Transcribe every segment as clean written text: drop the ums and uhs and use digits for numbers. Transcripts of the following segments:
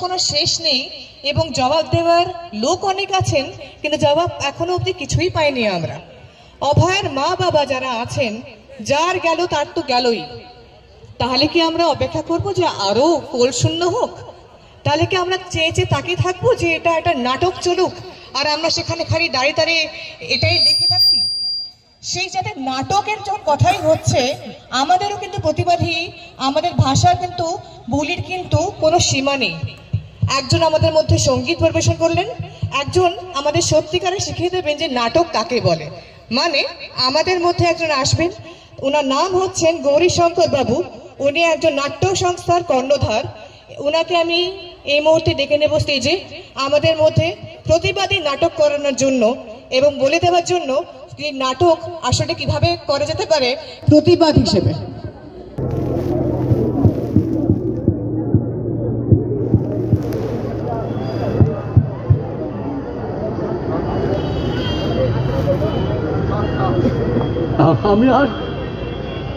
কোনো শেষ নেই এবং জবাব দেওয়ার লোক অনেক আছেন, কিন্তু জবাব এখনো অবধি কিছুই পাইনি আমরা। অভয়ের মা বাবা যারা আছেন, যার গেল তার তো গেলই, তাহলে কি আমরা অপেক্ষা করব যে আরো কোল শূন্য হোক? তাহলে কি আমরা চেয়ে চেয়ে তাকিয়ে থাকবো যে এটা একটা নাটক চলুক আর আমরা সেখানে খালি দাঁড়িয়ে দাঁড়িয়ে এটাই দেখে থাকি? সেই যাতে নাটকের যখন কথাই হচ্ছে, আমাদেরও কিন্তু প্রতিবাদী, আমাদের ভাষার কিন্তু বলির কিন্তু কোনো সীমা নেই। একজন আমাদের মধ্যে সঙ্গীত পরিবেশন করলেন, একজন আমাদের সত্যিকারে শিখিয়ে দেবেন যে নাটক কাকে বলে। মানে আমাদের মধ্যে একজন আসবেন, ওনার নাম হচ্ছেন গৌরীশঙ্কর বাবু। উনি একজন নাট্য সংস্থার কর্ণধার। ওনাকে আমি এই মুহূর্তে ডেকে নেব স্টেজে আমাদের মধ্যে প্রতিবাদী নাটক করানোর জন্য এবং বলে দেওয়ার জন্য যে নাটক আসলে কিভাবে করা যেতে পারে প্রতিবাদ হিসেবে।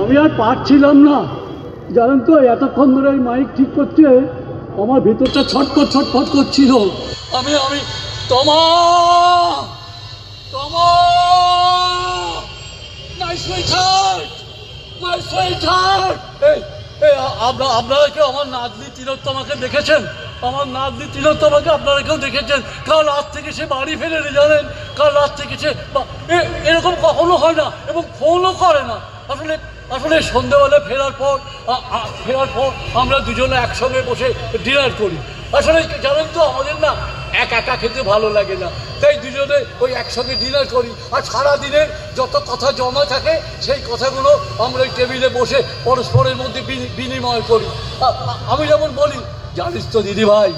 আমি আর পারছিলাম না, জানেন তো, এতক্ষণ ধরে এই মাইক ঠিক করছে আমার ভিতরটা ছটফট করছিল। আমি আপনারা কেউ আমার নাতনি তিলোত্তমাকে দেখেছেন? আমার নাতনি তিলোত্তমাকে আপনারা কেউ দেখেছেন? কাল রাত থেকে সে বাড়ি ফেরেনি, জানেন? কাল রাত থেকে সে এরকম কখনো হয় না এবং ফোনও করে না। আসলে সন্ধ্যেবেলা ফেরার পর আমরা দুজনে একসঙ্গে বসে ডিনার করি। আসলে জানেন তো, আমাদের না একা খেতে ভালো লাগে না, তাই দুজনে ওই একসঙ্গে ডিনার করি। আর সারাদিনের যত কথা জমা থাকে সেই কথাগুলো আমরা ওই টেবিলে বসে পরস্পরের মধ্যে বিনিময় করি। আমি যেমন বলি, জানিস তো দিদি ভাই,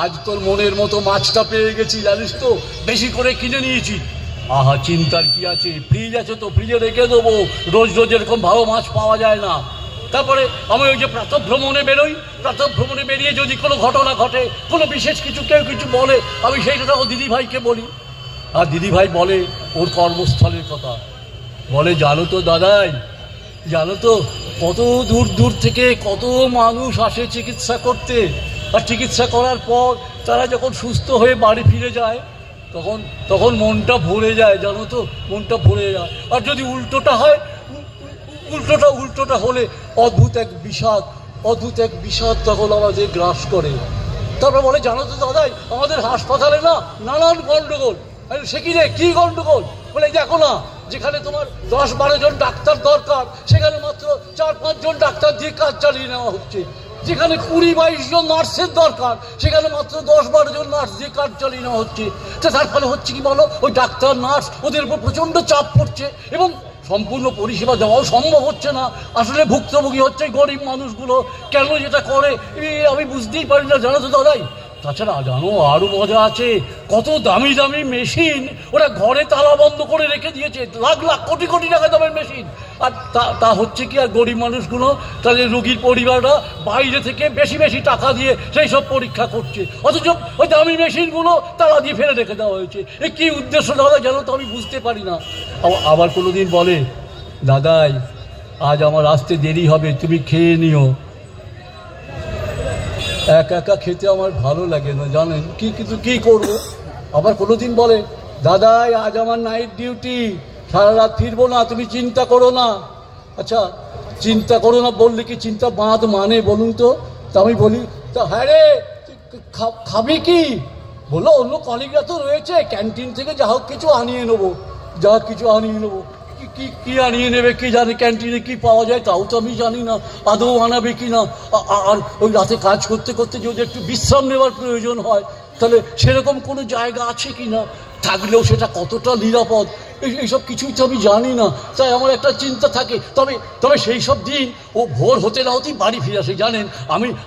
আজ তোর মনের মতো মাছটা পেয়ে গেছি, জানিস তো, বেশি করে কিনে নিয়েছি। আহা, চিন্তার কি আছে, ফ্রিজ আছে তো, ফ্রিজে রেখে দেবো, রোজ এরকম ভালো মাছ পাওয়া যায় না। তারপরে আমি ওই যে প্রাতঃভ্রমণে বেরোই, প্রাতঃভ্রমণে বেরিয়ে যদি কোনো ঘটনা ঘটে, কোনো বিশেষ কেউ কিছু বলে, আমি সেইটা ও দিদিভাইকে বলি। আর দিদিভাই বলে ওর কর্মস্থলের কথা, বলে জানো তো দাদাই, জানো তো কত দূর থেকে কত মানুষ আসে চিকিৎসা করতে, আর চিকিৎসা করার পর তারা যখন সুস্থ হয়ে বাড়ি ফিরে যায় তখন মনটা ভরে যায়, জানো তো, মনটা ভরে যায়। আর যদি উল্টোটা হয়, উল্টোটা হলে অদ্ভুত এক বিষাদ তখন আমাদের গ্রাস করে। তারপর বলে, জানো তো দাদাই, আমাদের হাসপাতালে না নানান গন্ডগোল। সে কি রে, কি গন্ডগোল? বলে, দেখো না, যেখানে তোমার 10-12 জন ডাক্তার দরকার, সেখানে মাত্র 4-5 জন ডাক্তার দিয়ে কাজ চালিয়ে নেওয়া হচ্ছে। যেখানে 20-22 জন নার্সের দরকার, সেখানে মাত্র 10-12 জন নার্স দিয়ে কাজ চালিয়ে নেওয়া হচ্ছে। তার ফলে হচ্ছে কি বলো, ওই ডাক্তার নার্স ওদের উপর প্রচণ্ড চাপ পড়ছে এবং সম্পূর্ণ পরিষেবা দেওয়াও সম্ভব হচ্ছে না। আসলে ভুক্তভোগী হচ্ছে গরিব মানুষগুলো। কেন যেটা করে আমি বুঝতেই পারি না, জানো তো দাদাই। তাছাড়া জানো, আরও মজা আছে, কত দামি মেশিন ওরা ঘরে তালা বন্ধ করে রেখে দিয়েছে, লাখ কোটি টাকা দামের মেশিন। আর তা হচ্ছে কি, আর গরিব মানুষগুলো, তাদের রোগীর পরিবাররা বাইরে থেকে বেশি টাকা দিয়ে সেই সব পরীক্ষা করছে, অথচ ওই দামি মেশিনগুলো তালা দিয়ে ফেলে রেখে দেওয়া হয়েছে। এই কী উদ্দেশ্য দাদা, জানো তো, আমি বুঝতে পারি না। আবার কোনোদিন বলে, দাদাই আজ আমার আসতে দেরি হবে, তুমি খেয়ে নিও। একা খেতে আমার ভালো লাগে না, জানেন, কিন্তু কি করবো। আবার কোনোদিন বলে, দাদাই আজ আমার নাইট ডিউটি, সারা রাত ফিরবো না, তুমি চিন্তা করো না। আচ্ছা, চিন্তা করো না বললে কি চিন্তা বাঁধ মানে বলুন তো? তা আমি বলি, তা হ্যাঁ রে, খাবি কি? বললো, অন্য কলিগরা তো রয়েছে, ক্যান্টিন থেকে যা হোক কিছু আনিয়ে নেবো। কি আনিয়ে নেবে কি জানে, ক্যান্টিনে কি পাওয়া যায় তাও তো আমি জানি না, আদৌ আনাবে কি না। আর ওই রাতে কাজ করতে যদি একটু বিশ্রাম নেওয়ার প্রয়োজন হয়, তাহলে সেরকম কোনো জায়গা আছে কি না, থাকলেও সেটা কতটা নিরাপদ, এইসব কিছুই তো আমি জানি না। তাই আমার একটা চিন্তা থাকে। তবে সেই সব দিন ও ভোর হতে না হতেই বাড়ি ফিরে আসে, জানেন।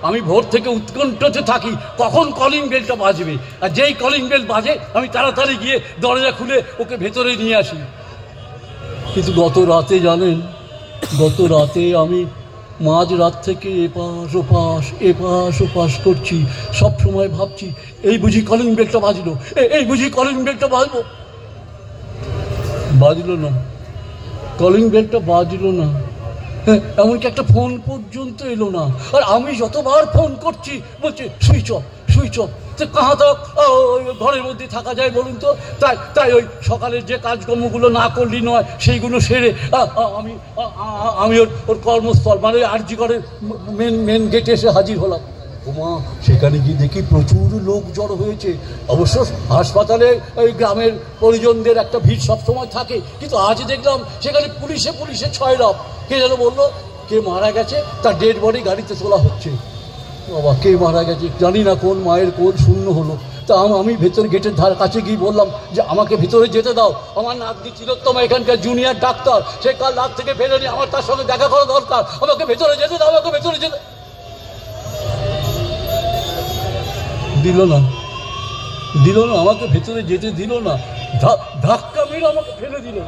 আমি ভোর থেকে উৎকণ্ঠতে থাকি কখন কলিং বেলটা বাজবে, আর যেই কলিং বেল বাজে আমি তাড়াতাড়ি গিয়ে দরজা খুলে ওকে ভেতরে নিয়ে আসি। কিন্তু গত রাতে আমি মাঝ রাত থেকে এপাশ ওপাশ করছি, সব সময় ভাবছি, এই বুঝি কলিং বেলটা বাজলো, বাজলো না, কলিং বেলটা বাজলো না। এমনকি একটা ফোন পর্যন্ত এলো না। আর আমি যতবার ফোন করছি বলছে সুইচ অফ, সুইচ অফ। তো কাহা তো ঘরের মধ্যে থাকা যায় বলুন তো? তাই ওই সকালের যে কাজকর্মগুলো না করলি নয় সেইগুলো সেরে আমি ওর কর্মস্থল মানে আরজি ঘরের মেন গেটে এসে হাজির হলাম। ওমা, সেখানে গিয়ে দেখি প্রচুর লোক জড়ো হয়েছে। অবশ্য হাসপাতালে ওই গ্রামের পরিজনদের একটা ভিড় সবসময় থাকে, কিন্তু আজ দেখলাম সেখানে পুলিশে ছয়লাভ। কে যেন বললো কে মারা গেছে, তার ডেড বডি গাড়িতে তোলা হচ্ছে। বাবা, কে মারা গেছে জানি না, কোন মায়ের কোন শূন্য হলো। তা আমি ভেতর গেটের কাছে গিয়ে বললাম যে আমাকে ভেতরে যেতে দাও, আমার নাতনি তিলোত্তমা এখানকার জুনিয়র ডাক্তার, সে কাল রাত থেকে ফেরেনি, আমার তার সঙ্গে দেখা করা দরকার, আমাকে ভেতরে যেতে দাও, আমাকে ভেতরে যেতে দিল না, আমাকে ভেতরে যেতে দিল না, ধাক্কা মেরে আমাকে ফেলে দিল।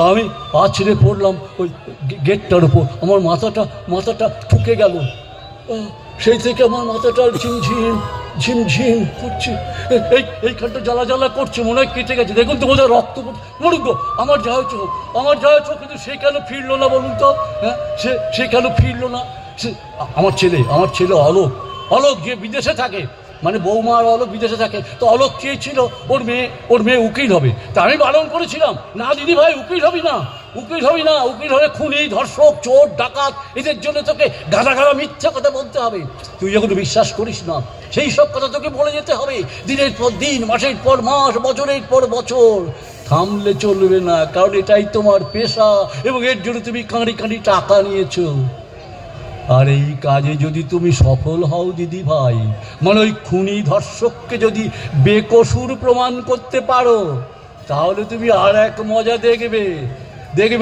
আমি আছড়ে পড়লাম ওই গেটটার উপর, আমার মাথাটা ঠুকে গেল। সেই থেকে আমার মাথাটা ঝিমঝিম করছে, এইখানটা জ্বালা করছে, মনে হয় কেটে গেছে। দেখুন তো বোধহয় রক্ত মরুক। আমার যা হয়েছে কিন্তু সে কেন ফিরলো না বলুন তো? হ্যাঁ, সে কেন ফিরলো না? আমার ছেলে অলোক যে বিদেশে থাকে, মানে বৌমা আর অলোক বিদেশে থাকে, তো অলোক চেয়েছিল ওর মেয়ে উকিল হবে। তা আমি বারণ করেছিলাম, না দিদি ভাই, উকিল হবি না, উকিল হলে খুনি, ধর্ষক, চোর, ডাকাত, এদের জন্য তোকে গাদা মিথ্যা কথা বলতে হবে। তুই যেগুলো বিশ্বাস করিস না সেই সব কথা তোকে বলে যেতে হবে, দিনের পর দিন, মাসের পর মাস, বছরের পর বছর। থামলে চলবে না, কারণ এটাই তোমার পেশা এবং এর জন্য তুমি কাঁড়ি টাকা নিয়েছো। আর এই কাজে যদি তুমি সফল হও দিদি ভাই, মানে ওই খুনি ধর্ষককে যদি বেকসুর প্রমাণ করতে পারো, তাহলে তুমি আর এক মজা দেখবে।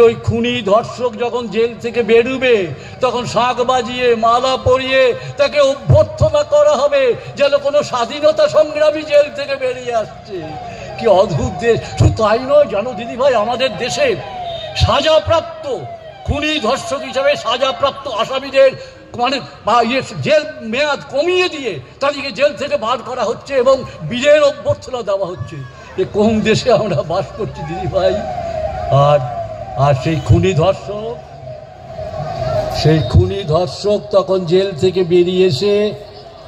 ওই খুনি ধর্ষক যখন জেল থেকে বেরোবে, তখন শাঁখ বাজিয়ে মালা পরিয়ে তাকে অভ্যর্থনা করা হবে যেন কোনো স্বাধীনতা সংগ্রামী জেল থেকে বেরিয়ে আসছে। কি অদ্ভুত দেশ! শুধু তাই নয়, জানো দিদি ভাই, আমাদের দেশে সাজাপ্রাপ্ত খুনি ধর্ষক হিসাবে সাজাপ্রাপ্ত আসামিদের মানে জেল মেয়াদ কমিয়ে দিয়ে তাদেরকে জেল থেকে বার করা হচ্ছে এবং বীরের অভ্যর্থনা দেওয়া হচ্ছে। এ কোন দেশে আমরা বাস করছি দিদি ভাই? আর সেই খুনি ধর্ষক তখন জেল থেকে বেরিয়ে এসে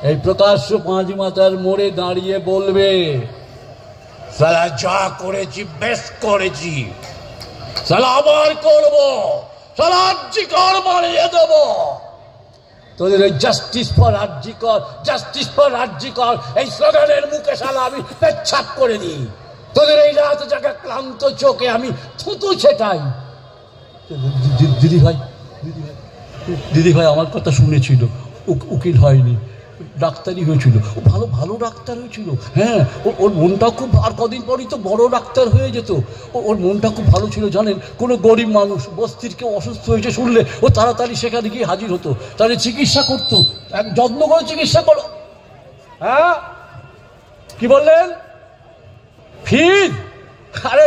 এই প্রকাশ্য পাঁচমাথার মোড়ে দাঁড়িয়ে বলবে, সালা যা করেছি বেশ করেছি, সালা আবার করবো, সালা আর্জিকর মারিয়ে দেবো। তোদের ওই জাস্টিস ফর আর্জিকর এই স্লোগানের মুখে সালা আমি পেচ্ছাপ করে দিই। তোদের এই রাত জায়গা ক্লান্ত চোখে আমি থুতু ছেটাই। দিদি ভাই আমার কথা শুনেছিল, উকিল হয়নি, ডাক্তারই হয়েছিল, ও ভালো ডাক্তার হয়েছিল। হ্যাঁ, ওর মনটা খুব, আর কদিন পরই তো বড় ডাক্তার হয়ে যেত। ওর মনটা খুব ভালো ছিল জানেন। কোনো গরিব মানুষ বস্তির কেউ অসুস্থ হয়েছে শুনলে ও তাড়াতাড়ি সেখানে গিয়ে হাজির হতো, তাহলে চিকিৎসা করতো, এক যত্ন করে চিকিৎসা করো। হ্যাঁ, কি বললেন? ফিজ? আরে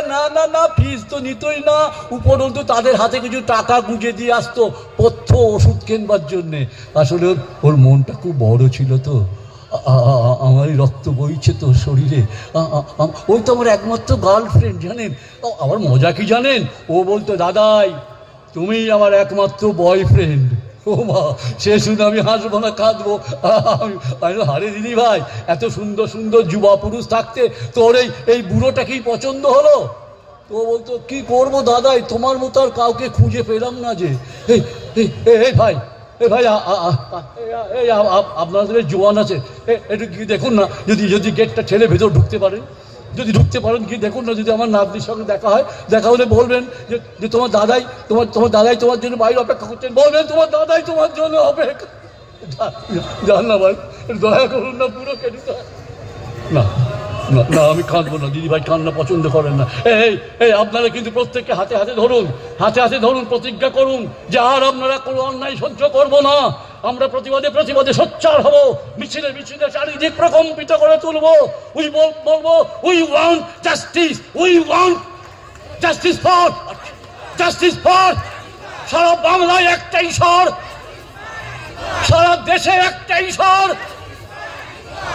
না, ফিজ তো নিতই না, উপরন্তু তাদের হাতে কিছু টাকা গুঁজে দিয়ে আসতো পথ্য ওষুধ কেনবার জন্যে। আসলে ওর মনটা খুব বড় ছিল তো, আমারই রক্ত বইছে তো শরীরে, ওই তো আমার একমাত্র গার্লফ্রেন্ড জানেন। আমার মজা কি জানেন, ও বলতো, দাদাই তুমি আমার একমাত্র বয়ফ্রেন্ড। ও মা, সে শুনে আমি হাসবো না কাঁদবো? আমি হারে দিদি ভাই, এত সুন্দর যুবা পুরুষ থাকতে তোর এই বুড়োটাকেই পছন্দ হলো? তো বলতো, কি করবো দাদাই, তোমার মতো আর কাউকে খুঁজে পেলাম না যে। এই ভাই আপনাদের জোয়ান আছে, একটু গিয়ে দেখুন না, যদি গেটটা ঠেলে ভেতর ঢুকতে পারেন, গিয়ে দেখুন না, যদি আমার নাতনির সঙ্গে দেখা হলে বলবেন যে তোমার দাদাই তোমার জন্য বাইরে অপেক্ষা করছেন, বলবেন তোমার দাদাই তোমার জন্য অপেক্ষা। জান না ভাই, দয়া করুন না, পুরো কেটে না, আমি কাঁদবো না দিদি ভাই, কান্না পছন্দ করেন না। এই আপনারা কিন্তু প্রত্যেককে হাতে হাতে ধরুন, প্রতিজ্ঞা করুন যে আর আপনারা কোনো অন্যায় সহ্য করবো না। আমরা প্রতিবাদে সোচ্চার হব, মিছিলে চারিদিক প্রকম্পিত করে তুলবো। বলবো, উই ওয়ান্ট জাস্টিস ফর সারা বাংলায় একটাই স্বর, সারা দেশে একটাই স্বর,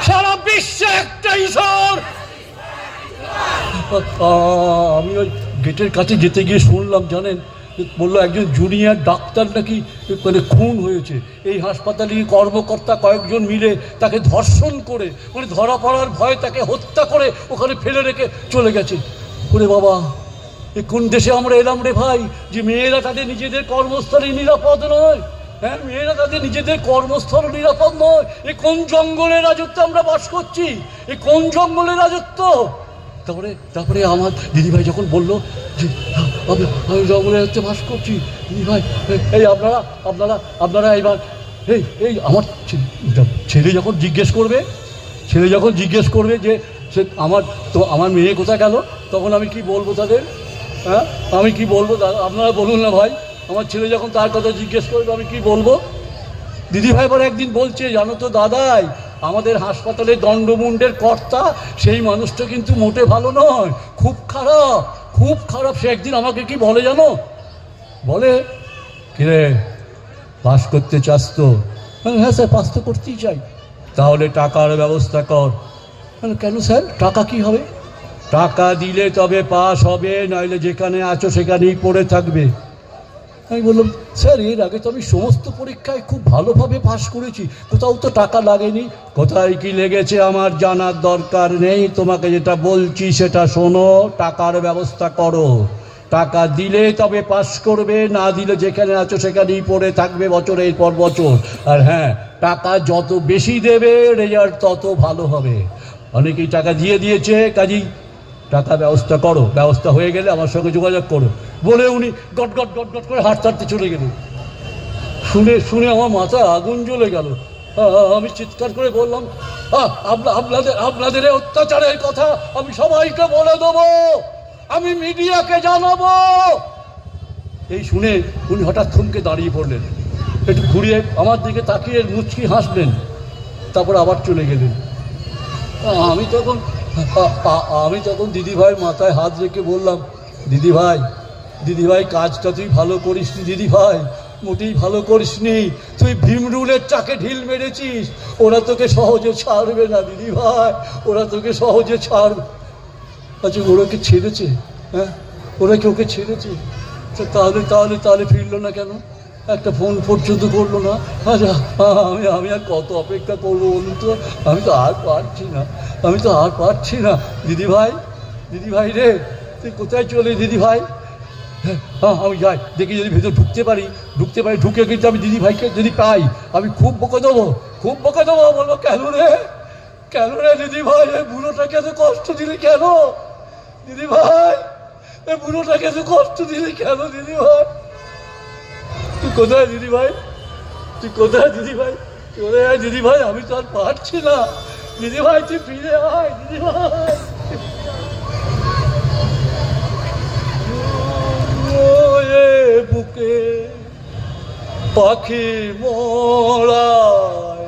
সারা বিশ্বে একটাই স্বর। আমি ওই গেটের কাছে যেতে গিয়ে শুনলাম জানেন, বললো একজন জুনিয়র ডাক্তার নাকি মানে খুন হয়েছে। এই হাসপাতালে কর্মকর্তা কয়েকজন মিলে তাকে ধর্ষণ করে মানে ধরা পড়ার ভয়ে তাকে হত্যা করে ওখানে ফেলে রেখে চলে গেছে। ওরে বাবা, এ কোন দেশে আমরা এলাম রে ভাই, যে মেয়েরা তাদের নিজেদের কর্মস্থলে নিরাপদ নয়? হ্যাঁ, মেয়েরা তাদের নিজেদের কর্মস্থল নিরাপদ নয়। এ কোন জঙ্গলের রাজত্বে আমরা বাস করছি? এ কোন জঙ্গলের রাজত্ব? তারপরে আমার দিদিভাই যখন বললো যে আমি জঙ্গলের রাজত্বে বাস করছি, দিদিভাই এই আপনারা এবার এই আমার ছেলে যখন জিজ্ঞেস করবে যে সে আমার মেয়ে কোথায় গেল, তখন আমি কি বলবো তাদের? হ্যাঁ, আমি কি বলবো? আপনারা বলুন না ভাই, আমার ছেলে যখন তার কথা জিজ্ঞেস করবে আমি কি বলবো? দিদিভাই এবার একদিন বলছে, জানো তো দাদাই, আমাদের হাসপাতালে দণ্ডমুণ্ডের কর্তা সেই মানুষটা কিন্তু মোটে ভালো নয়, খুব খারাপ। সে একদিন আমাকে কি বলে জানো? বলে, কিরে পাস করতে চাস তো? হ্যাঁ স্যার, পাস তো করতেই চাই। তাহলে টাকার ব্যবস্থা কর। কেন স্যার, টাকা কি হবে? টাকা দিলে তবে পাস হবে, নইলে যেখানে আছো সেখানেই পড়ে থাকবে। আমি বললাম, স্যার এর আগে তো আমি সমস্ত পরীক্ষায় খুব ভালোভাবে পাস করেছি, কোথাও তো টাকা লাগেনি। কোথায় কি লেগেছে আমার জানার দরকার নেই, তোমাকে যেটা বলছি সেটা শোনো। টাকার ব্যবস্থা করো, টাকা দিলে তবে পাস করবে, না দিলে যেখানে আছো সেখানেই পড়ে থাকবে বছরের পর বছর। আর হ্যাঁ, টাকা যত বেশি দেবে রেজাল্ট তত ভালো হবে। অনেকেই টাকা দিয়ে দিয়েছে, কাজেই টাকা ব্যবস্থা করো, ব্যবস্থা হয়ে গেলে আমার সঙ্গে যোগাযোগ করো। বলে উনি গট গট করে হাঁটতে চলে গেলেন। শুনে আমার মাথায় আগুন জ্বলে গেল। আমি চিৎকার করে বললাম, আপনাদের অত্যাচারের কথা আমি সবাইকে বলে দেবো, আমি মিডিয়াকে জানাবো। এই শুনে উনি হঠাৎ থমকে দাঁড়িয়ে পড়লেন, একটু ঘুরিয়ে আমার দিকে তাকিয়ে মুচকি হাসলেন, তারপর আবার চলে গেলেন। আমি তখন দিদিভাইয়ের মাথায় হাত রেখে বললাম, দিদিভাই কাজটা তুই ভালো করিসনি, দিদিভাই মোটেই ভালো করিসনি। তুই ভীমরুলের চাকে ঢিল মেরেছিস, ওরা তোকে সহজে ছাড়বে না দিদিভাই, ওরা তোকে সহজে ছাড়বে। আচ্ছা, ওরা কি ছেড়েছে? হ্যাঁ, ওরা কি ওকে ছেড়েছে? তাহলে ফিরলো না কেন? একটা ফোন পর্যন্ত করলো না। আচ্ছা, আমি আর কত অপেক্ষা করবো বলুন তো? আমি তো আর পারছি না দিদিভাই রে, তুই কোথায় চলে দিদিভাই? হ্যাঁ, আমি যাই, দেখি যদি ভেতর ঢুকতে পারি, ঢুকে কিন্তু আমি দিদিভাইকে যদি পাই আমি খুব বকে দেবো। বলবো, কেন রে দিদিভাই, এই বুড়োটাকে এত কষ্ট দিলি কেন দিদিভাই? এই বুড়োটাকে এত কষ্ট দিলি কেন দিদিভাই? তুই কোথায় দিদিভাই? দিদিভাই, আমি তো আর পারছি না দিদিভাই, তুই ফিরে আয় দিদিভাই। বুকে পাখি মোড়ায়,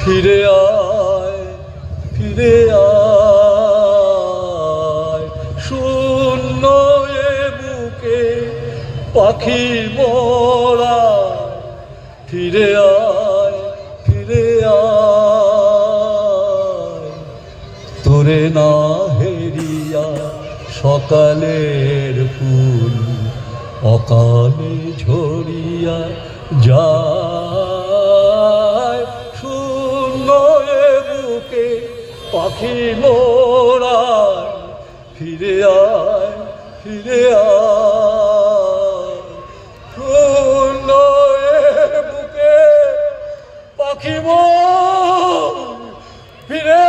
ফিরে আয় শূন্য এ বুকে পাখি মোড়ায়, ফিরে আয় তোরে না হেরিয়া সকালের ফুল অকালে ঝরিয়া যায়, শূন্য এ বুকে পাখি মোড়ায়, ফিরে আয় শূন্য এ বুকে পাখি মোড়, ফিরে